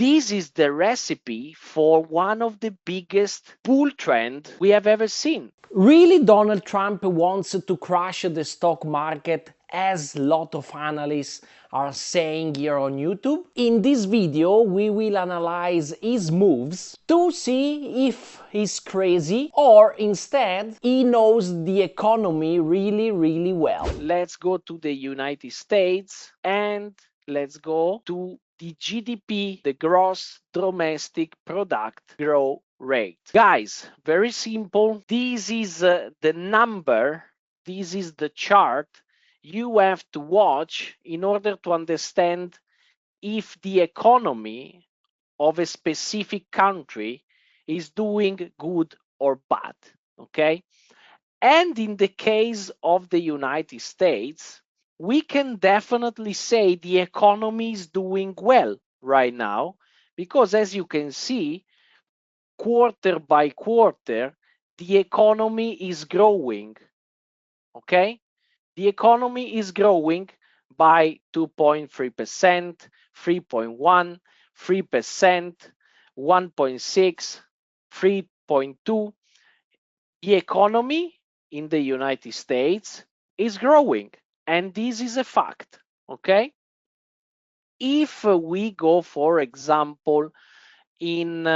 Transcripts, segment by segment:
This is the recipe for one of the biggest bull trend we have ever seen. Really, Donald Trump wants to crash the stock market, as a lot of analysts are saying here on YouTube. In this video, we will analyze his moves to see if he's crazy or instead he knows the economy really well. Let's go to the United States and let's go to the GDP, the gross domestic product growth rate. Guys, very simple. This is the number, this is the chart you have to watch in order to understand if the economy of a specific country is doing good or bad, okay? And in the case of the United States, we can definitely say the economy is doing well right now, because as you can see, quarter by quarter, the economy is growing, okay? The economy is growing by 2.3%, 3.1, 3%, 1.6, 3.2. The economy in the United States is growing, and this is a fact, okay? If we go, for example, in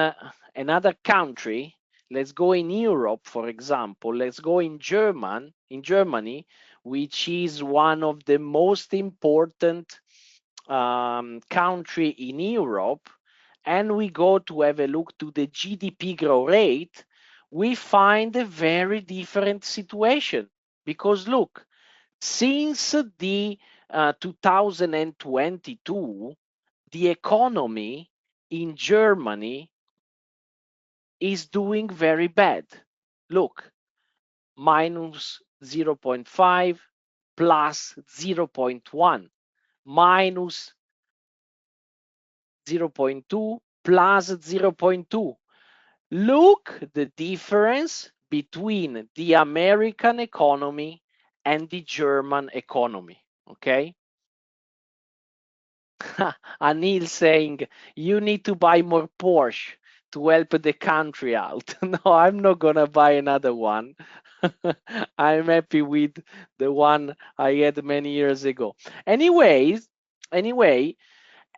another country, let's go in Europe, for example, let's go in Germany, which is one of the most important country in Europe, and we go to have a look to the GDP growth rate, we find a very different situation. Because look, since the 2022, the economy in Germany is doing very bad. Look, minus 0.5, plus 0.1, minus 0.2, plus 0.2. Look the difference between the American economy and the German economy, okay? Anil saying, you need to buy more Porsche to help the country out. No, I'm not gonna buy another one. I'm happy with the one I had many years ago. Anyway,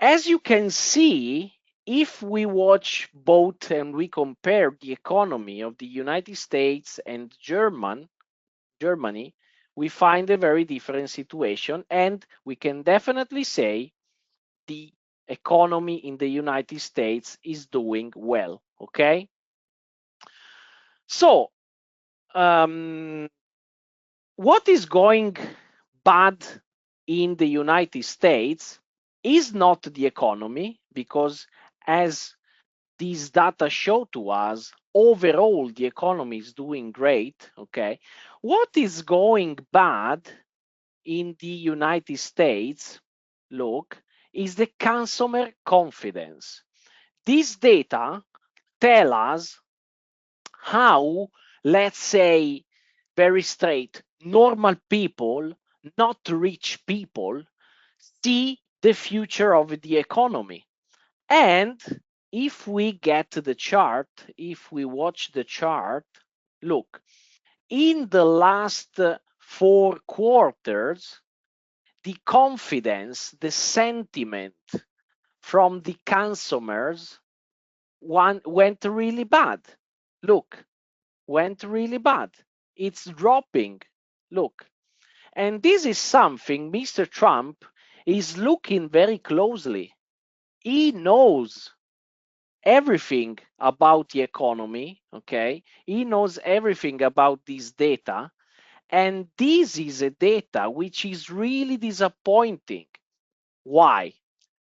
as you can see, if we watch both and we compare the economy of the United States and Germany, we find a very different situation, and we can definitely say the economy in the United States is doing well, okay? So, what is going bad in the United States is not the economy, because as these data show to us, overall the economy is doing great, okay? What is going bad in the United States, look, is the consumer confidence. This data tell us how, let's say, very straight, normal people, not rich people, see the future of the economy. And if we get to the chart, if we watch the chart, look, in the last 4 quarters, the confidence, the sentiment from the consumers went really bad. Look, went really bad. It's dropping. Look. And this is something Mr. Trump is looking very closely. He knows everything about the economy, okay? He knows everything about this data. And this is a data which is really disappointing. Why?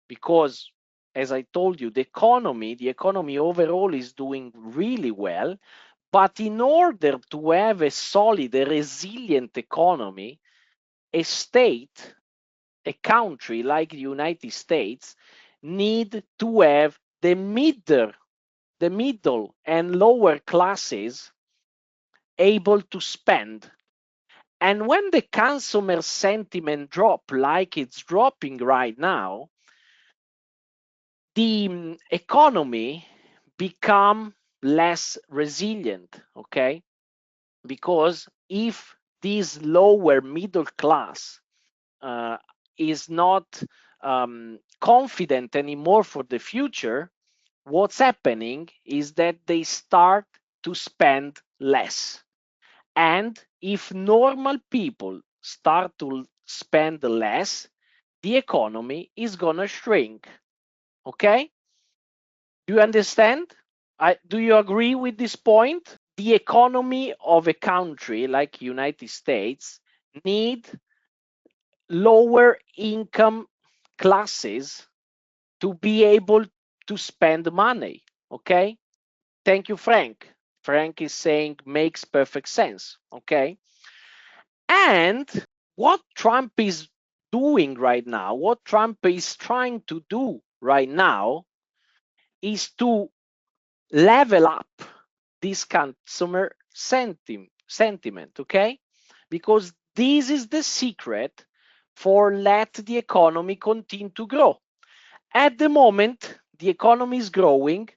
Because, as I told you, the economy overall is doing really well. But in order to have a solid, a resilient economy, a state, a country like the United States need to have the middle and lower classes able to spend. And when the consumer sentiment drop like it's dropping right now, the economy become less resilient, okay? Because if this lower middle class uh, is not confident anymore for the future, what's happening is that they start to spend less. And if normal people start to spend less, the economy is going to shrink. Okay? Do you understand? Do you agree with this point? The economy of a country like United States need lower income classes to be able to spend money. Okay? Thank you, Frank. Frank is saying makes perfect sense. Okay? And what Trump is doing right now, what Trump is trying to do right now is to level up this consumer sentiment, okay? Because this is the secret for let the economy continue to grow. At the moment, the economy is growing,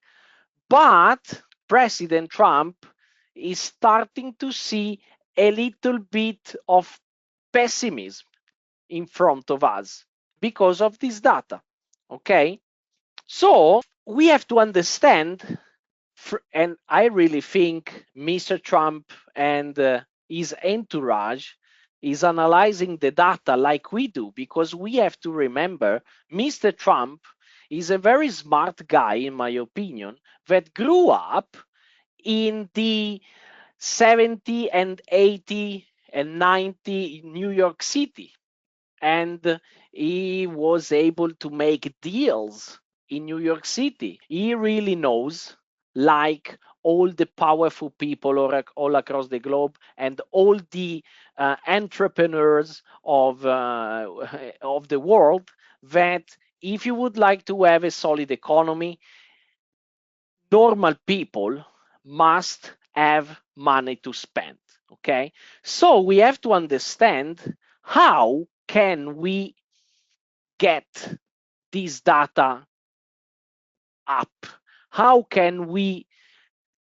but President Trump is starting to see a little bit of pessimism in front of us because of this data. Okay? So we have to understand, and I really think Mr. Trump and his entourage is analyzing the data like we do, because we have to remember Mr. Trump is a very smart guy, in my opinion, that grew up in the 70 and 80 and 90 New York City. And he was able to make deals in New York City. He really knows, like all the powerful people all across the globe and all the entrepreneurs of the world, that if you would like to have a solid economy, normal people must have money to spend. Okay, so we have to understand how can we get this data up? How can we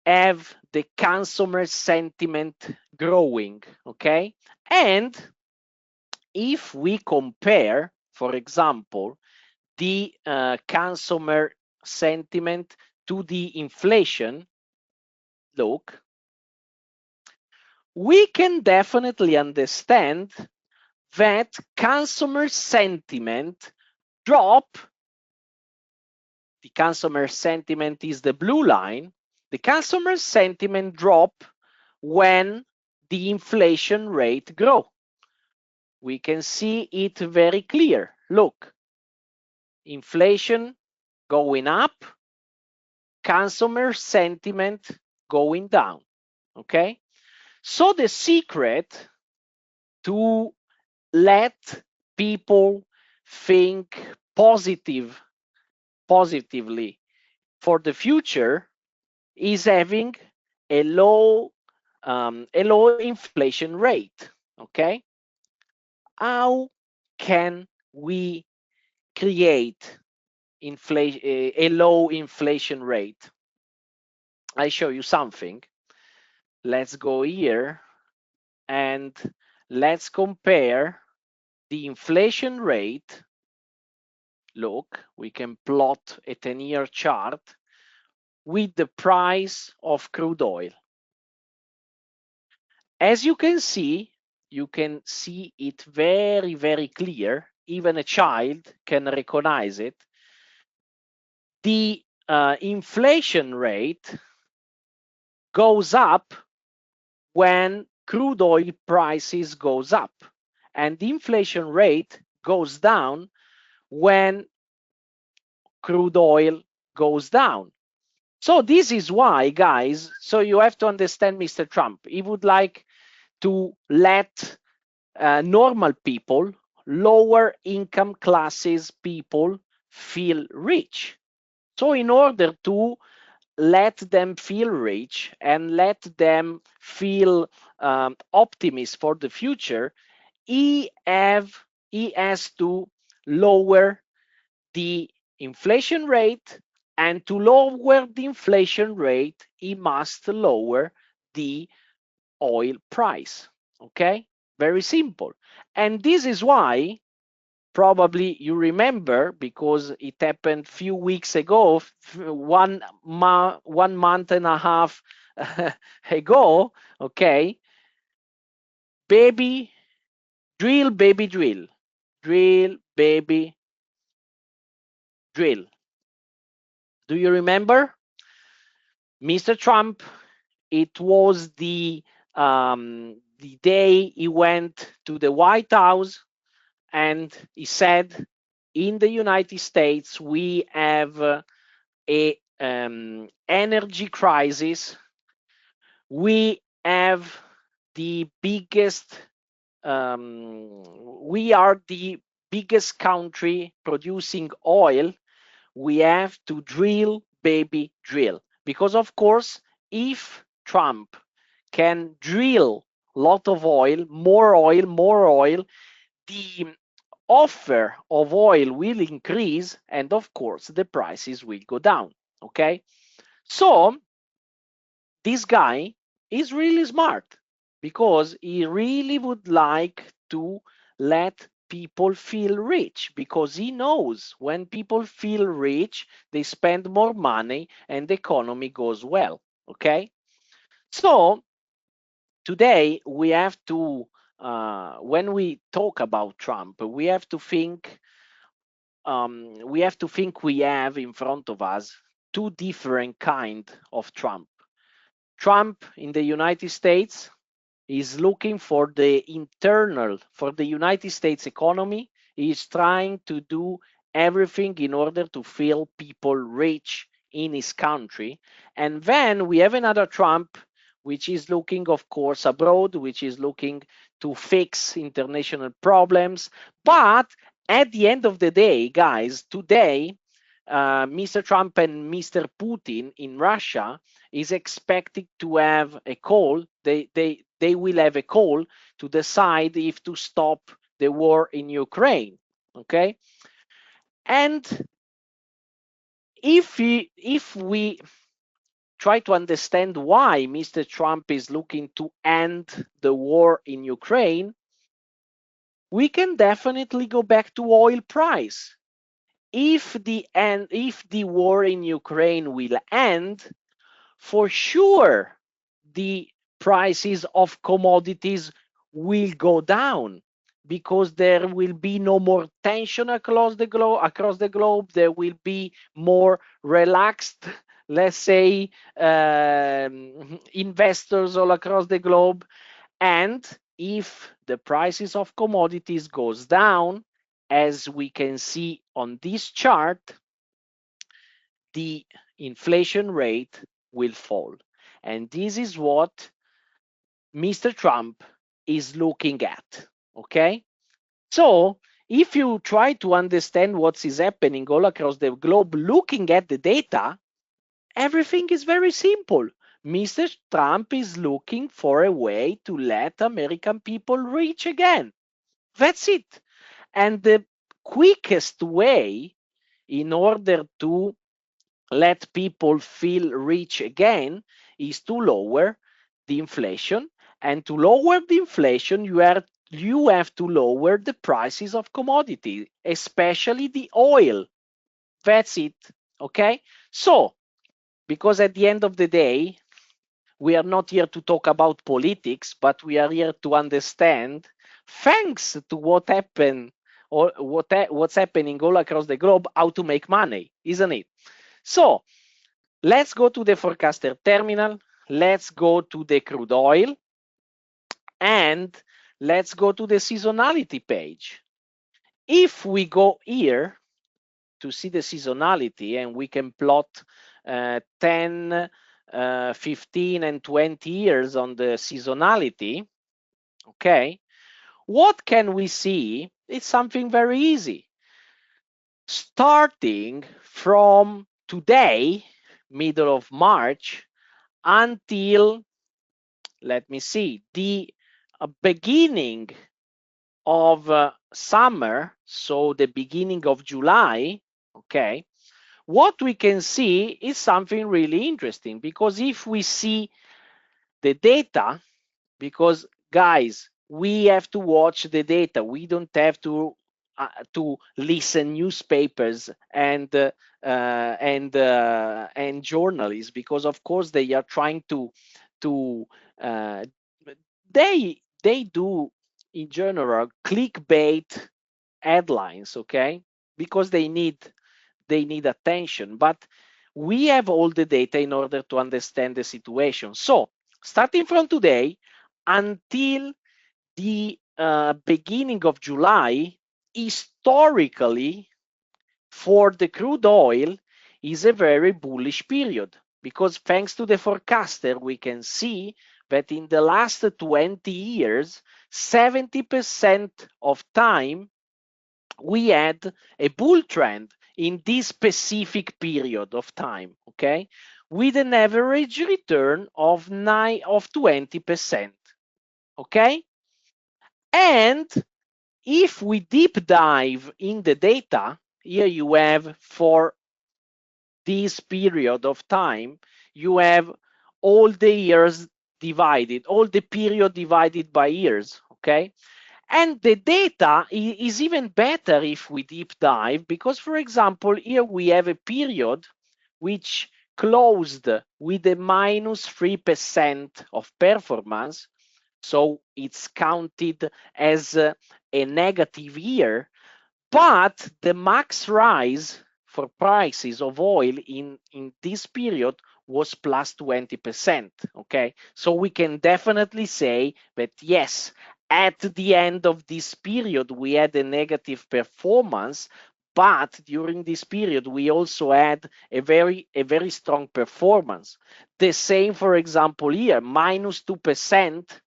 have the consumer sentiment growing? Okay, and if we compare, for example, the consumer sentiment to the inflation, look, we can definitely understand that consumer sentiment drop. The consumer sentiment is the blue line. The consumer sentiment drop when the inflation rate grow. We can see it very clear. Look, inflation going up, consumer sentiment going down. Okay, so the secret to let people think positively for the future is having a low inflation rate. Okay, how can we create a low inflation rate? I show you something. Let's go here and let's compare the inflation rate. Look, we can plot a 10-year chart with the price of crude oil. As you can see it very, very clear. Even a child can recognize it. The inflation rate goes up when crude oil prices goes up, and the inflation rate goes down when crude oil goes down. So this is why, guys, so you have to understand Mr. Trump. He would like to let normal people, lower income classes people feel rich. So in order to let them feel rich and let them feel optimist for the future, he has to lower the inflation rate, and to lower the inflation rate, he must lower the oil price. Okay, very simple. And this is why probably you remember, because it happened few weeks ago, 1 month and a half ago. Okay, baby drill, baby drill, drill, baby drill. Do you remember, Mr. Trump? It was the day he went to the White House and he said, in the United States we have a energy crisis. We have the biggest we are the biggest country producing oil. We have to drill, baby, drill. Because of course, if Trump can drill a lot of oil, more oil, more oil, the offer of oil will increase, and of course the prices will go down. Okay, so this guy is really smart because he really would like to let people feel rich, because he knows when people feel rich they spend more money and the economy goes well. Okay, so today we have to when we talk about Trump, we have to think we have in front of us two different kind of Trump. Trump in the United States is looking for the United States economy. He is trying to do everything in order to feel people rich in his country. And then we have another Trump, which is looking, of course, abroad, which is looking to fix international problems. But at the end of the day, guys, today, Mr. Trump and Mr. Putin in Russia is expected to have a call. They will have a call to decide if to stop the war in Ukraine. Okay, and if we try to understand why Mr. Trump is looking to end the war in Ukraine, we can definitely go back to oil price. If the war in Ukraine will end, for sure the prices of commodities will go down, because there will be no more tension across the globe. There will be more relaxed, let's say, investors all across the globe. And if the prices of commodities goes down, as we can see on this chart, the inflation rate will fall. And this is what Mr. Trump is looking at. Okay? So, if you try to understand what is happening all across the globe, looking at the data, everything is very simple. Mr. Trump is looking for a way to let American people rich again. That's it. And the quickest way in order to let people feel rich again is to lower the inflation. And to lower the inflation, you have to lower the prices of commodities, especially the oil. That's it. Okay? So, because at the end of the day, we are not here to talk about politics, but we are here to understand, thanks to what happened or what's happening all across the globe, how to make money, isn't it? So, let's go to the forecaster terminal. Let's go to the crude oil. And let's go to the seasonality page. If we go here to see the seasonality, and we can plot 10, 15, and 20 years on the seasonality, okay, what can we see? It's something very easy. Starting from today, middle of March, until, let me see, the beginning of summer, so the beginning of July, Okay, what we can see is something really interesting, because if we see the data, because guys, we have to watch the data. We don't have to listen newspapers and journalists, because of course they are trying to uh, they do in general clickbait headlines, okay, because they need attention. But we have all the data in order to understand the situation. So starting from today until the beginning of July, historically, for the crude oil, is a very bullish period, because thanks to the forecaster, we can see that in the last 20 years, 70% of time we had a bull trend in this specific period of time, okay, with an average return of 20%, okay. And if we deep dive in the data, here you have for this period of time, you have all the years divided, all the period divided by years, okay? And the data is even better if we deep dive, because, for example, here we have a period which closed with a minus 3% of performance. So it's counted as a negative year, but the max rise for prices of oil in this period was plus 20%. Okay, so we can definitely say that yes, at the end of this period, we had a negative performance, but during this period, we also had a very strong performance. The same, for example, here, minus 2%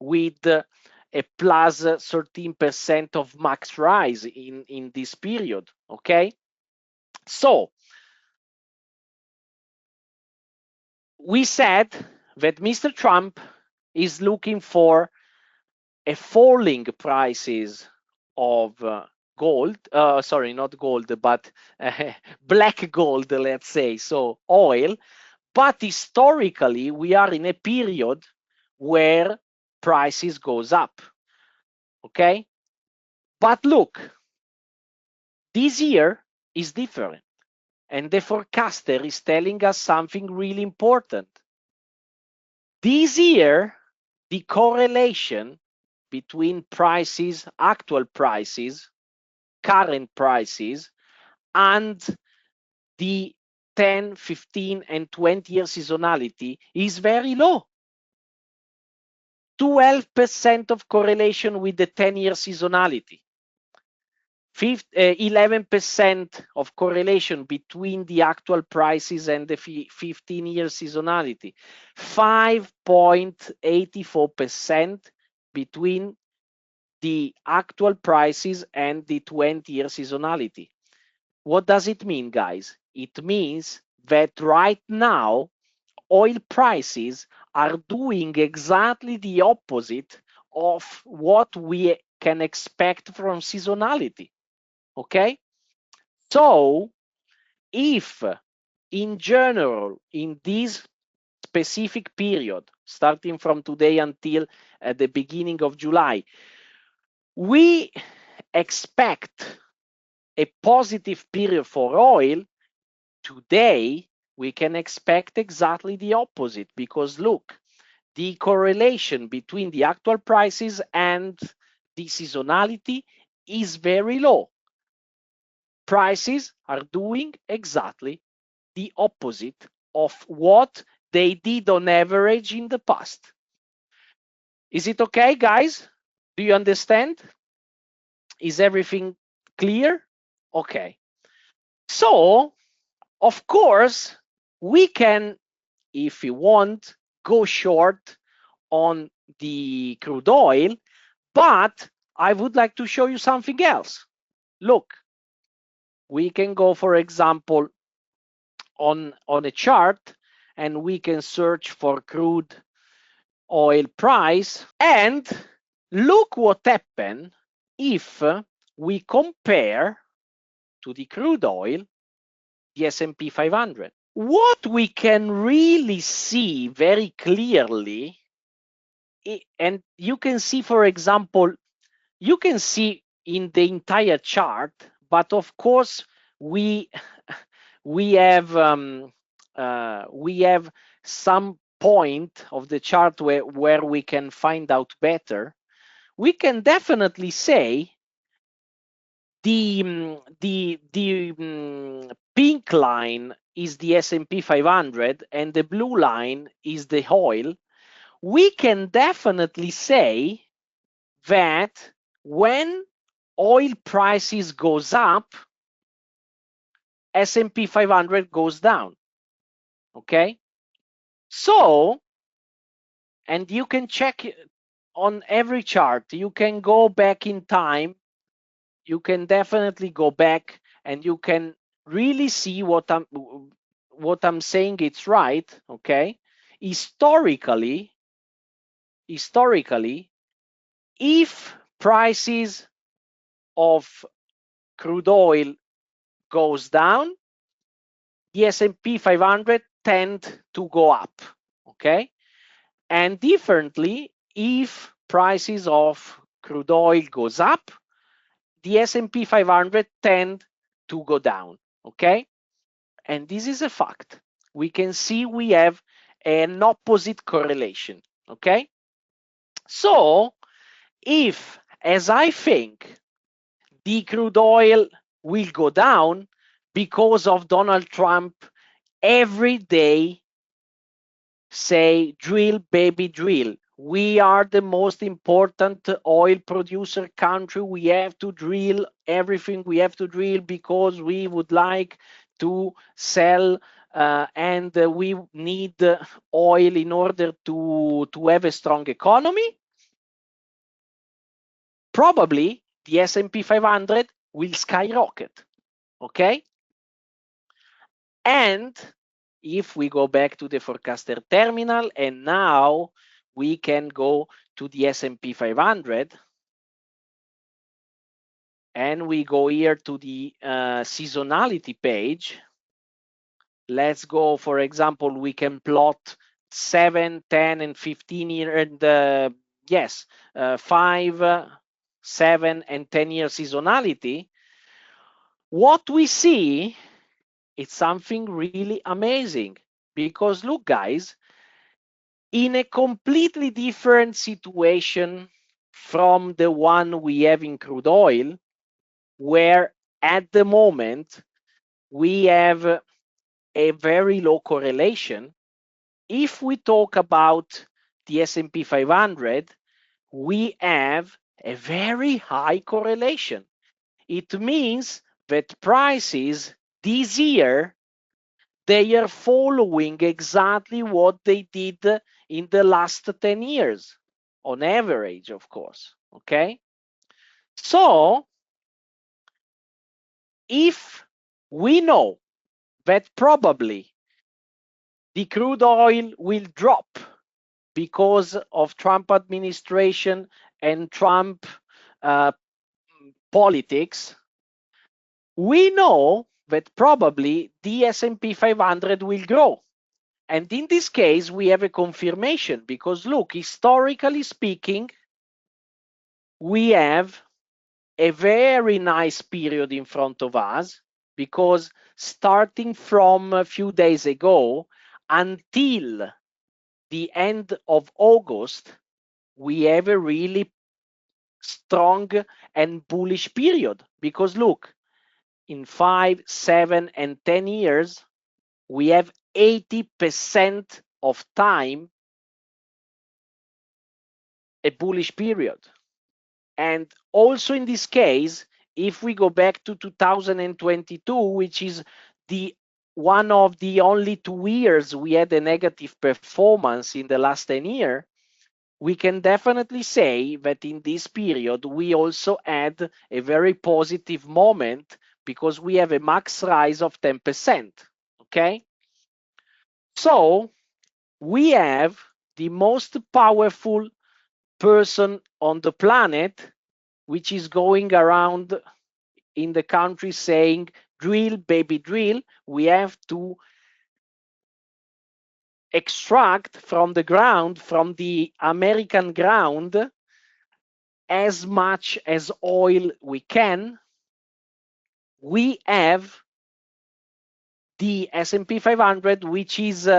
with a plus 13% of max rise in this period, okay? So we said that Mr. Trump is looking for a falling prices of gold, sorry, not gold, but black gold, let's say, so oil. But historically, we are in a period where prices goes up, okay? But look, this year is different, and the forecaster is telling us something really important. This year, the correlation between prices, actual prices, current prices, and the 10, 15, and 20-year seasonality is very low. 12% of correlation with the 10-year seasonality. 11% of correlation between the actual prices and the 15-year seasonality. 5.84% between the actual prices and the 20-year seasonality. What does it mean, guys? It means that right now, oil prices are doing exactly the opposite of what we can expect from seasonality. Okay, so if in general in this specific period, starting from today until the beginning of July, we expect a positive period for oil, today we can expect exactly the opposite, because look, the correlation between the actual prices and the seasonality is very low. Prices are doing exactly the opposite of what they did on average in the past. Is it okay, guys? Do you understand? Is everything clear? Okay. So, of course, we can, if we want, go short on the crude oil, but I would like to show you something else. Look, we can go, for example, on a chart, and we can search for crude oil price, and look what happened if we compare to the crude oil, the S&P 500. What we can really see very clearly, and you can see, for example, you can see in the entire chart, but of course we we have some point of the chart where we can find out better. We can definitely say the pink line is the S&P 500 and the blue line is the oil. We can definitely say that when oil prices goes up, S&P 500 goes down. Okay? So, and you can check on every chart. You can go back in time. You can definitely go back and you can really see what I'm saying. It's right. Okay? Historically, if prices of crude oil goes down, the S&P 500 tend to go up, okay? And differently, if prices of crude oil goes up, the S&P 500 tend to go down, okay? And this is a fact. We can see we have an opposite correlation, okay? So, if, as I think, the crude oil will go down because of Donald Trump every day say, drill, baby, drill. We are the most important oil producer country. We have to drill everything we have to drill because we would like to sell and we need oil in order to have a strong economy. Probably the S&P 500 will skyrocket, okay? And if we go back to the forecaster terminal and now we can go to the S&P 500 and we go here to the seasonality page. Let's go, for example, we can plot 7, 10, and 15 year and 5, 7, and 10 year seasonality. What we see, it's something really amazing because look, guys, in a completely different situation from the one we have in crude oil, where at the moment we have a very low correlation. If we talk about the S&P 500, we have a very high correlation. It means that prices this year, they are following exactly what they did in the last 10 years, on average, of course, okay? So, if we know that probably the crude oil will drop because of Trump administration and Trump politics, we know that probably the S&P 500 will grow. And in this case, we have a confirmation because look, historically speaking, we have a very nice period in front of us because starting from a few days ago until the end of August, we have a really strong and bullish period because look, in 5, 7, and 10 years, we have 80% of time a bullish period. And also in this case, if we go back to 2022, which is the one of the only 2 years we had a negative performance in the last 10 years, we can definitely say that in this period we also had a very positive moment because we have a max rise of 10%. Okay? So we have the most powerful person on the planet, which is going around in the country saying, drill, baby, drill. We have to extract from the ground, from the American ground, as much as oil we can. We have the S&P 500, which is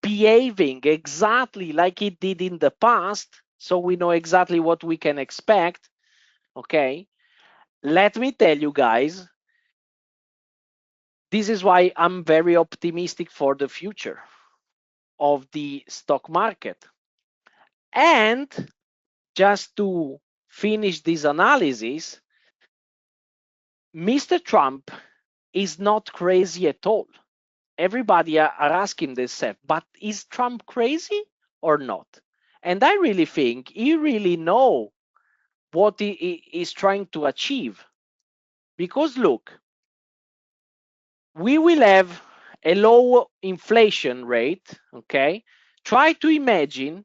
behaving exactly like it did in the past, so we know exactly what we can expect. Okay, let me tell you guys, this is why I'm very optimistic for the future of the stock market. And just to finish this analysis, Mr. Trump is not crazy at all. Everybody are asking themselves, but is Trump crazy or not? And I really think he really knows what he is trying to achieve. Because look, we will have a low inflation rate, okay? Try to imagine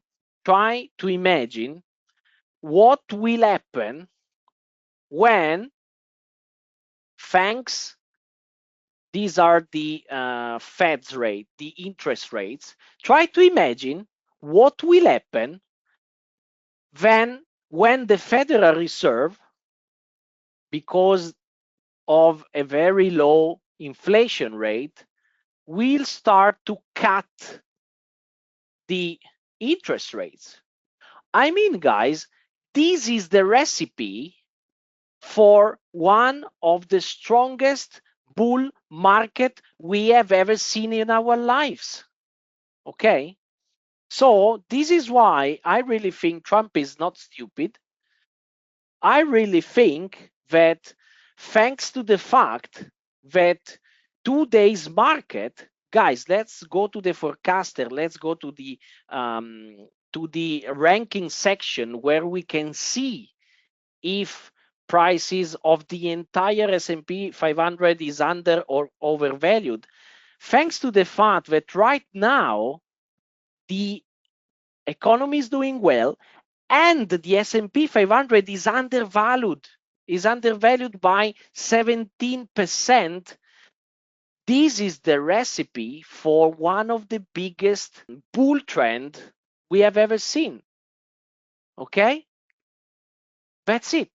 what will happen when, thanks, these are the Fed's rate, the interest rates. Try to imagine what will happen when the Federal Reserve, because of a very low inflation rate, will start to cut the interest rates. I mean, guys, this is the recipe for one of the strongest bull market we have ever seen in our lives. Okay? So this is why I really think Trump is not stupid. I really think that thanks to the fact that today's market, guys, let's go to the forecaster, let's go to the ranking section where we can see if prices of the entire S&P 500 is under or overvalued. Thanks to the fact that right now the economy is doing well and the S&P 500 is undervalued by 17%. This is the recipe for one of the biggest bull trend we have ever seen. Okay? That's it.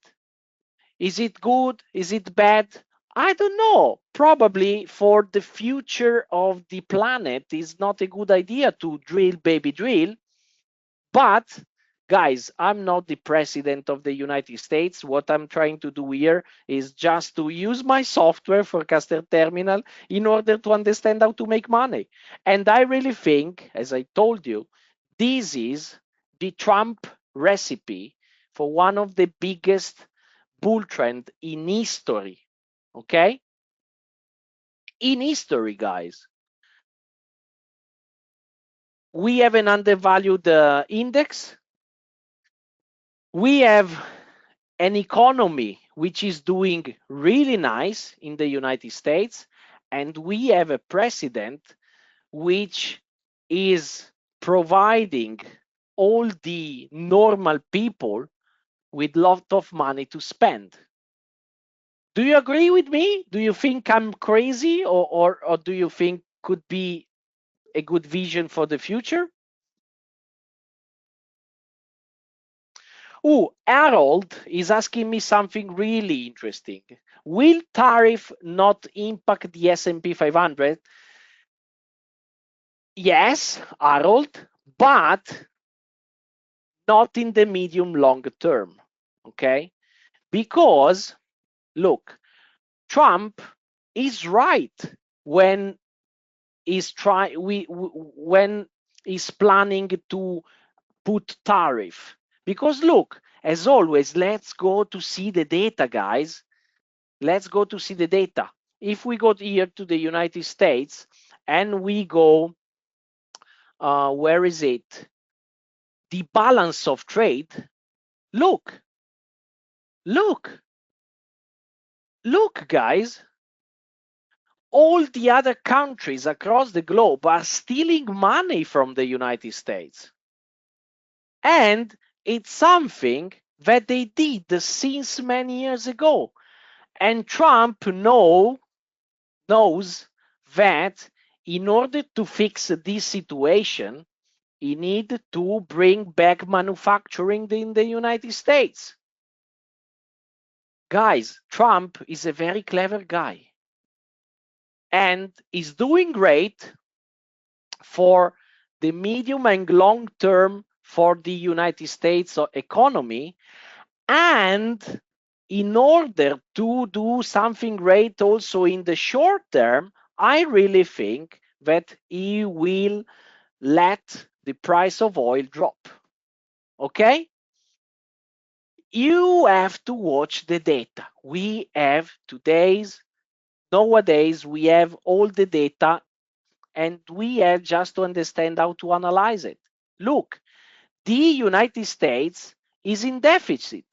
Is it good? Is it bad? I don't know. Probably for the future of the planet is not a good idea to drill, baby, drill. But guys, I'm not the president of the United States. What I'm trying to do here is just to use my software, Forecaster Terminal, in order to understand how to make money. And I really think, as I told you, this is the Trump recipe for one of the biggest bull trend in history. Okay? In history, guys. We have an undervalued index. We have an economy which is doing really nice in the United States, and we have a president which is providing all the normal people with lot of money to spend. Do you agree with me? Do you think I'm crazy, or do you think could be a good vision for the future? Oh, Harold is asking me something really interesting. Will tariff not impact the S&P 500? Yes, Harold, but not in the medium long term. Okay? Because look, Trump is right when when he's planning to put tariff. Because look, as always, let's go to see the data, guys. Let's go to see the data. If we go here to the United States and we go, where is it? The balance of trade. Look, guys. All the other countries across the globe are stealing money from the United States. And it's something that they did since many years ago. And Trump knows that in order to fix this situation, he needs to bring back manufacturing in the United States. Guys, Trump is a very clever guy and is doing great for the medium and long term for the United States economy. And in order to do something great also in the short term, I really think that he will let the price of oil drop. Okay? You have to watch the data. Nowadays, we have all the data and we have just to understand how to analyze it. Look, the United States is in deficit.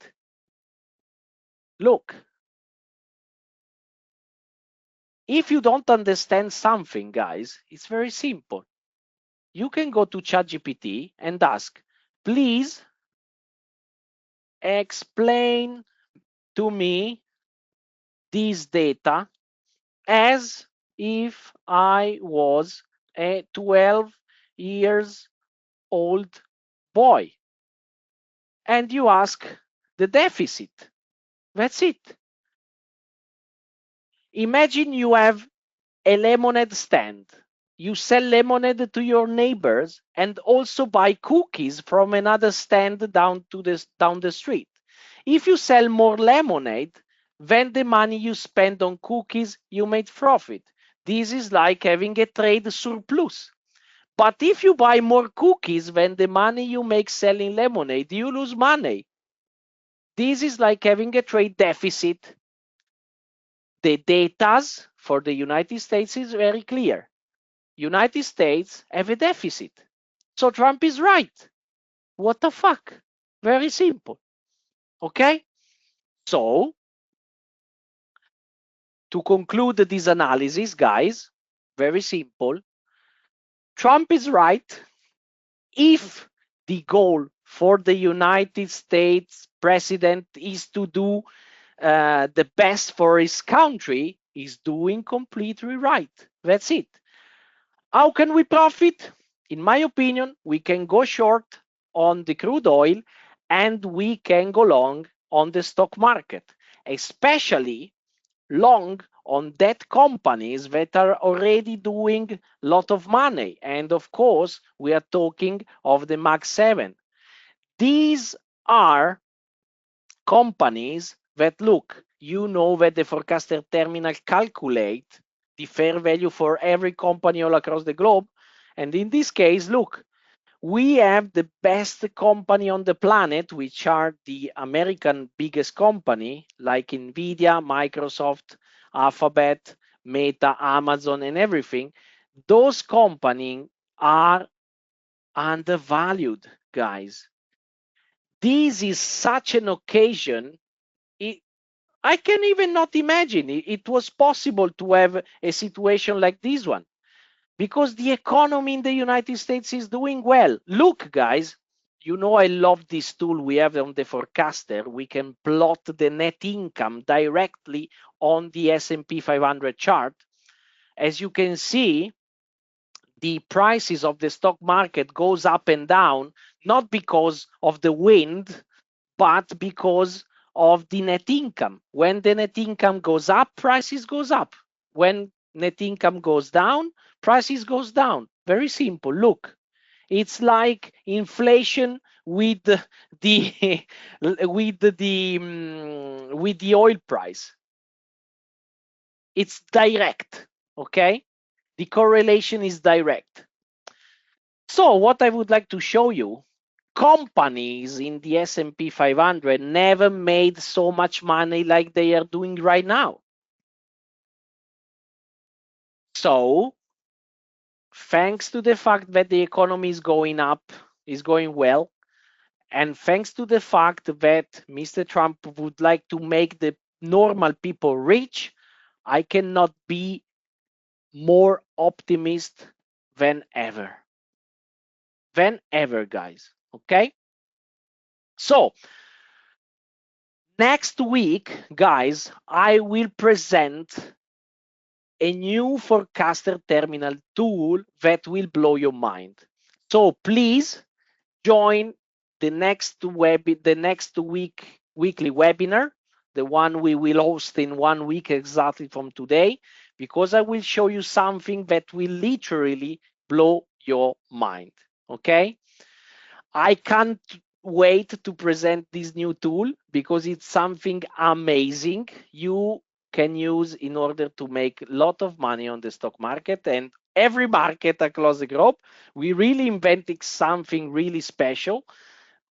Look, if you don't understand something, guys, it's very simple. You can go to ChatGPT and ask, please explain to me this data as if I was a 12 years old boy. And you ask the deficit. That's it. Imagine you have a lemonade stand. You sell lemonade to your neighbors and also buy cookies from another stand down the street. If you sell more lemonade, then the money you spend on cookies, you made profit. This is like having a trade surplus. But if you buy more cookies than the money you make selling lemonade, you lose money. This is like having a trade deficit. The data for the United States is very clear. United States have a deficit. So Trump is right. What the fuck? Very simple. Okay? So, to conclude this analysis, guys, very simple. Trump is right if the goal for the United States president is to do the best for his country, he's doing completely right. That's it. How can we profit? In my opinion, we can go short on the crude oil and we can go long on the stock market, especially long on debt companies that are already doing a lot of money. And of course, we are talking of the Mag 7. These are companies that look, you know that the forecaster terminal calculate the fair value for every company all across the globe. And in this case, look, we have the best company on the planet, which are the American biggest company like Nvidia, Microsoft, Alphabet, Meta, Amazon, and everything. Those companies are undervalued, guys. This is such an occasion. I can even not imagine it was possible to have a situation like this one because the economy in the United States is doing well. Look, guys, you know I love this tool we have on the forecaster. We can plot the net income directly on the S&P 500 chart. As you can see, the prices of the stock market goes up and down, not because of the wind, but because of the net income. When the net income goes up, prices goes up. When net income goes down, prices goes down. Very simple. Look, it's like inflation with the with the oil price. It's direct, okay? The correlation is direct. So what I would like to show you, companies in the S&P 500 never made so much money like they are doing right now. So thanks to the fact that the economy is going up, is going well, and thanks to the fact that Mr. Trump would like to make the normal people rich, I cannot be more optimist than ever. Than ever, guys. Okay? So Next week, guys, I will present a new forecaster terminal tool that will blow your mind. So please join the next weekly webinar, the one we will host in 1 week exactly from today, because I will show you something that will literally blow your mind. Okay? I can't wait to present this new tool because it's something amazing you can use in order to make a lot of money on the stock market and every market across the globe. We really invented something really special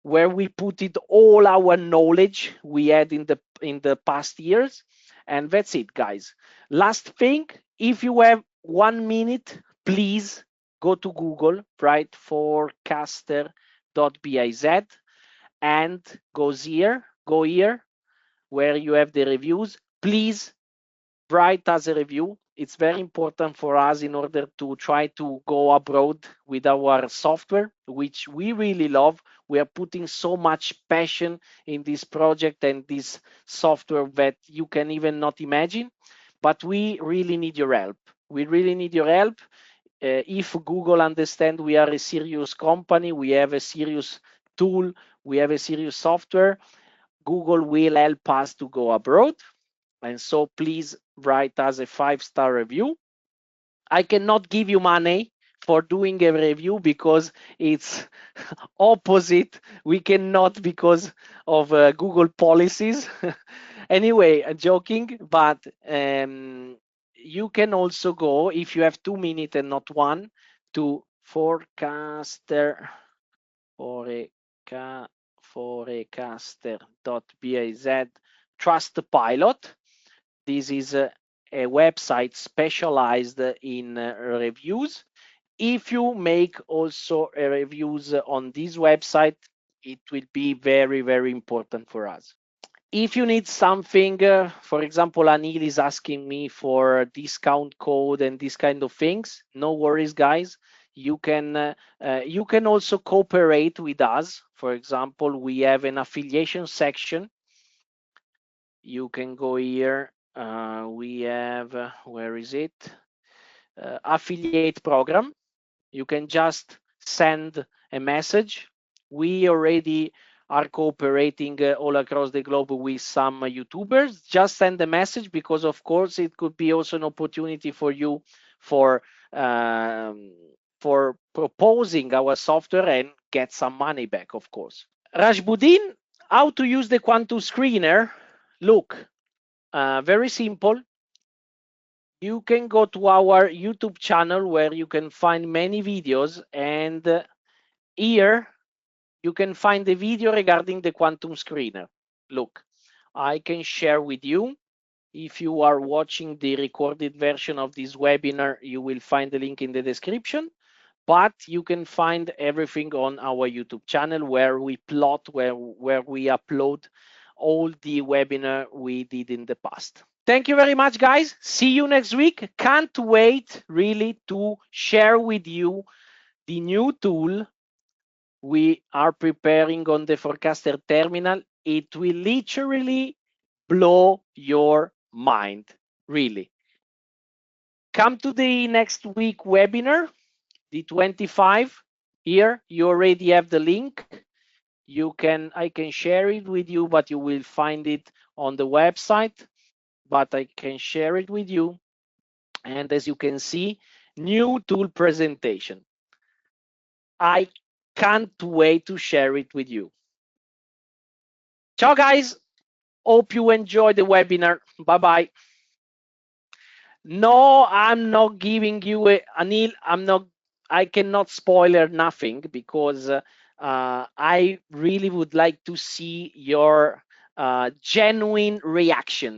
where we put it all our knowledge we had in the past years, and that's it, guys. Last thing, if you have 1 minute, please go to Google, write forecaster.biz, and go here where you have the reviews. Please write us a review. It's very important for us in order to try to go abroad with our software, which we really love. We are putting so much passion in this project and this software that you can even not imagine. But we really need your help. We really need your help. If Google understand we are a serious company, we have a serious tool, we have a serious software, Google will help us to go abroad. And so please write us a 5-star review. I cannot give you money for doing a review because it's opposite. We cannot because of Google policies. Anyway, joking, but you can also go, if you have 2 minutes and not one, to forecaster.biz Trust Pilot. This is a website specialized in reviews. If you make also reviews on this website, it will be very, very important for us. If you need something, for example, Anil is asking me for a discount code and these kind of things. No worries, guys. You can also cooperate with us. For example, we have an affiliation section. You can go here. We have, where is it? Affiliate program. You can just send a message. We already are cooperating all across the globe with some YouTubers. Just send a message because, of course, it could be also an opportunity for you for proposing our software and get some money back, of course. Rajbudin, how to use the quantum screener? Look, very simple. You can go to our YouTube channel where you can find many videos, and here you can find the video regarding the quantum screener. Look, I can share with you. If you are watching the recorded version of this webinar, you will find the link in the description, but you can find everything on our YouTube channel where we plot, where we upload all the webinar we did in the past. Thank you very much, guys. See you next week. Can't wait really to share with you the new tool we are preparing on the Forecaster terminal. It will literally blow your mind, really. Come to the next week webinar, the 25. Here, you already have the link. I can share it with you, but you will find it on the website. But I can share it with you. And as you can see, new tool presentation. I can't wait to share it with you. Ciao, guys. Hope you enjoy the webinar. Bye-bye. No, I'm not giving you Anil. I cannot spoiler nothing because I really would like to see your genuine reaction.